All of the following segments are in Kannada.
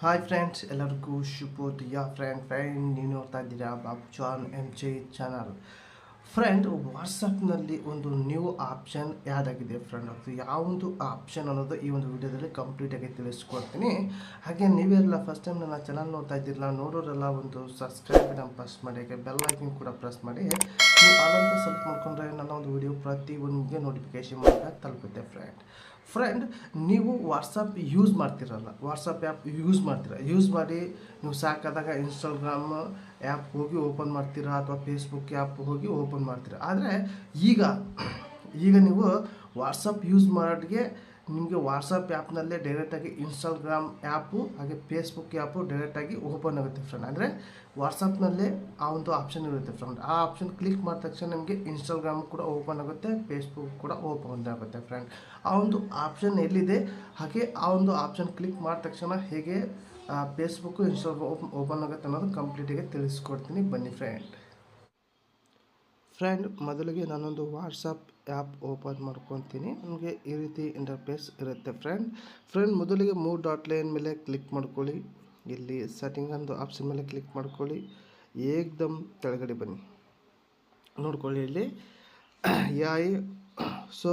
ಹಾಯ್ ಫ್ರೆಂಡ್ಸ್, ಎಲ್ಲರಿಗೂ ಶುಭೋದಯ. ಫ್ರೆಂಡ್ ನೀವು ನೋಡ್ತಾ ಇದ್ದೀರಾ Babu John MJ channel. Friend, ವಾಟ್ಸಪ್ನಲ್ಲಿ ಒಂದು ನ್ಯೂ ಆಪ್ಷನ್ ಆಗಿದೆ ಫ್ರೆಂಡ್. ಅದು ಯಾವೊಂದು ಆಪ್ಷನ್ ಅನ್ನೋದು ಈ ಒಂದು ವಿಡಿಯೋದಲ್ಲಿ ಕಂಪ್ಲೀಟಾಗಿ ತಿಳಿಸ್ಕೊಡ್ತೀನಿ. ಹಾಗೆ ನೀವೆಲ್ಲ ಫಸ್ಟ್ ಟೈಮ್ ನನ್ನ ಚಾನಲ್ ನೋಡ್ತಾ ಇದ್ದಿರಲ್ಲ, ನೋಡೋರೆಲ್ಲ ಒಂದು ಸಬ್ಸ್ಕ್ರೈಬ್ ಬಟನ್ ಪ್ರೆಸ್ ಮಾಡಿ, ಹಾಗೆ ಬೆಲ್ ಐಕನ್ ಕೂಡ ಪ್ರೆಸ್ ಮಾಡಿ. ನೀವು ಆಲಂತ ಸೆಲೆಕ್ಟ್ ಮಾಡ್ಕೊಂಡ್ರೆ ನನ್ನ ಒಂದು ವಿಡಿಯೋ ಪ್ರತಿ ಒಂದು ನೋಟಿಫಿಕೇಶನ್ ಮೂಲಕ ತಲುಪುತ್ತೆ ಫ್ರೆಂಡ್. ನೀವು ವಾಟ್ಸಪ್ ಯೂಸ್ ಮಾಡ್ತಿರಲ್ಲ, ವಾಟ್ಸಪ್ ಆ್ಯಪ್ ಯೂಸ್ ಮಾಡಿ ನೀವು ಸಾಕಾದಾಗ ಇನ್ಸ್ಟಾಗ್ರಾಮ್ ಆ್ಯಪ್ ಹೋಗಿ ಓಪನ್ ಮಾಡ್ತೀರಾ ಅಥವಾ ಫೇಸ್ಬುಕ್ ಆ್ಯಪ್ ಹೋಗಿ ಓಪನ್ ಮಾಡ್ತೀರಾ. ಆದರೆ ಈಗ ನೀವು ವಾಟ್ಸಪ್ ಯೂಸ್ ಮಾಡಿಗೆ ನಿಮಗೆ ವಾಟ್ಸಪ್ ಆ್ಯಪ್ನಲ್ಲೇ ಡೈರೆಕ್ಟಾಗಿ ಇನ್ಸ್ಟಾಗ್ರಾಮ್ ಆ್ಯಪು ಹಾಗೆ ಫೇಸ್ಬುಕ್ ಆ್ಯಪು ಡೈರೆಕ್ಟಾಗಿ ಓಪನ್ ಆಗುತ್ತೆ ಫ್ರೆಂಡ್. ಅಂದರೆ ವಾಟ್ಸಪ್ನಲ್ಲೇ ಆ ಒಂದು ಆಪ್ಷನ್ ಇರುತ್ತೆ ಫ್ರೆಂಡ್. ಆ ಆಪ್ಷನ್ ಕ್ಲಿಕ್ ಮಾಡಿದ ತಕ್ಷಣ ನಿಮಗೆ ಇನ್ಸ್ಟಾಗ್ರಾಮ್ ಕೂಡ ಓಪನ್ ಆಗುತ್ತೆ, ಫೇಸ್ಬುಕ್ ಕೂಡ ಓಪನ್ ಆಗುತ್ತೆ ಫ್ರೆಂಡ್. ಆ ಒಂದು ಆಪ್ಷನ್ ಎಲ್ಲಿದೆ, ಹಾಗೆ ಆ ಒಂದು ಆಪ್ಷನ್ ಕ್ಲಿಕ್ ಮಾಡಿದ ತಕ್ಷಣ ಹೇಗೆ ಫೇಸ್ಬುಕ್ಕು ಇನ್ಸ್ಟಾಗ್ರಾಮ್ ಓಪನ್ ಆಗುತ್ತೆ ಅನ್ನೋದು ಕಂಪ್ಲೀಟಾಗಿ ತಿಳಿಸ್ಕೊಡ್ತೀನಿ, ಬನ್ನಿ ಫ್ರೆಂಡ್. ಮೊದಲಿಗೆ ನಾನೊಂದು ವಾಟ್ಸಪ್ ಆ್ಯಪ್ ಓಪನ್ ಮಾಡ್ಕೊತೀನಿ. ನಮಗೆ ಈ ರೀತಿ ಇಂಟರ್ಫೇಸ್ ಇರುತ್ತೆ ಫ್ರೆಂಡ್. ಮೊದಲಿಗೆ 3 ಡಾಟ್ ಲೈನ್ ಮೇಲೆ ಕ್ಲಿಕ್ ಮಾಡ್ಕೊಳ್ಳಿ. ಇಲ್ಲಿ ಸೆಟ್ಟಿಂಗ್ ಒಂದು ಆಪ್ಷನ್ ಮೇಲೆ ಕ್ಲಿಕ್ ಮಾಡ್ಕೊಳ್ಳಿ. ಏಕ್ದಮ್ ಕೆಳಗಡೆ ಬನ್ನಿ, ನೋಡ್ಕೊಳ್ಳಿ. ಇಲ್ಲಿ ಸೊ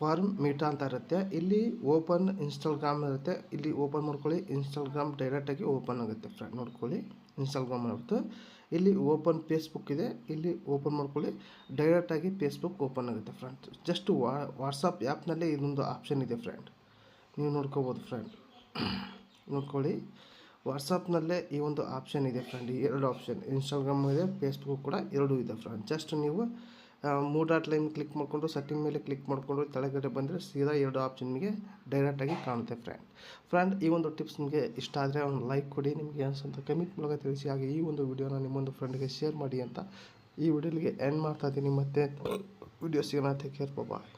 ಫಾರ್ಮ್ ಮೀಟಾ ಅಂತ ಇರುತ್ತೆ. ಇಲ್ಲಿ ಓಪನ್ ಇನ್ಸ್ಟಾಗ್ರಾಮ್ ಇರುತ್ತೆ, ಇಲ್ಲಿ ಓಪನ್ ಮಾಡ್ಕೊಳ್ಳಿ. ಇನ್ಸ್ಟಾಗ್ರಾಮ್ ಡೈರೆಕ್ಟಾಗಿ ಓಪನ್ ಆಗುತ್ತೆ ಫ್ರೆಂಡ್, ನೋಡ್ಕೊಳ್ಳಿ. ಇನ್ಸ್ಟಾಗ್ರಾಮ್ ಆಗುತ್ತೆ. ಇಲ್ಲಿ ಓಪನ್ ಫೇಸ್ಬುಕ್ ಇದೆ, ಇಲ್ಲಿ ಓಪನ್ ಮಾಡ್ಕೊಳ್ಳಿ. ಡೈರೆಕ್ಟಾಗಿ ಫೇಸ್ಬುಕ್ ಓಪನ್ ಆಗುತ್ತೆ ಫ್ರೆಂಡ್. ಜಸ್ಟ್ ವಾಟ್ಸಪ್ ಆ್ಯಪ್ನಲ್ಲೇ ಇದೊಂದು ಆಪ್ಷನ್ ಇದೆ ಫ್ರೆಂಡ್, ನೀವು ನೋಡ್ಕೋಬೋದು ಫ್ರೆಂಡ್. ನೋಡ್ಕೊಳ್ಳಿ, ವಾಟ್ಸಪ್ನಲ್ಲೇ ಈ ಒಂದು ಆಪ್ಷನ್ ಇದೆ ಫ್ರೆಂಡ್. ಈ 2 ಆಪ್ಷನ್, ಇನ್ಸ್ಟಾಗ್ರಾಮ್ ಇದೆ, ಫೇಸ್ಬುಕ್ ಕೂಡ 2 ಇದೆ ಫ್ರೆಂಡ್. ಜಸ್ಟ್ ನೀವು 3 ಡಾಟ್ ಲೈನ್ ಕ್ಲಿಕ್ ಮಾಡಿಕೊಂಡು ಸೆಟ್ಟಿಂಗ್ ಮೇಲೆ ಕ್ಲಿಕ್ ಮಾಡಿಕೊಂಡು ಕೆಳಗಡೆ ಬಂದರೆ ಸೀದಾ 2 ಆಪ್ಷನ್ ನಿಮಗೆ ಡೈರೆಕ್ಟಾಗಿ ಕಾಣುತ್ತೆ ಫ್ರೆಂಡ್. ಈ ಒಂದು ಟಿಪ್ಸ್ ನಿಮಗೆ ಇಷ್ಟ ಆದರೆ ಒಂದು ಲೈಕ್ ಕೊಡಿ, ನಿಮಗೆ ಅನಿಸುತ್ತೆ ಕಮೆಂಟ್ ಮೂಲಕ ತಿಳಿಸಿ. ಹಾಗೆ ಈ ಒಂದು ವಿಡಿಯೋನ ನಿಮ್ಮೊಂದು ಫ್ರೆಂಡ್ಗೆ ಶೇರ್ ಮಾಡಿ ಅಂತ ಈ ವಿಡಿಯೋಗೆ ಎಂಡ್ ಮಾಡ್ತಾ ಇದ್ದೀನಿ. ಮತ್ತೆ ವಿಡಿಯೋ ಸಿಗೋಣ. ಟೇಕ್ ಕೇರ್, ಬಾಯ್.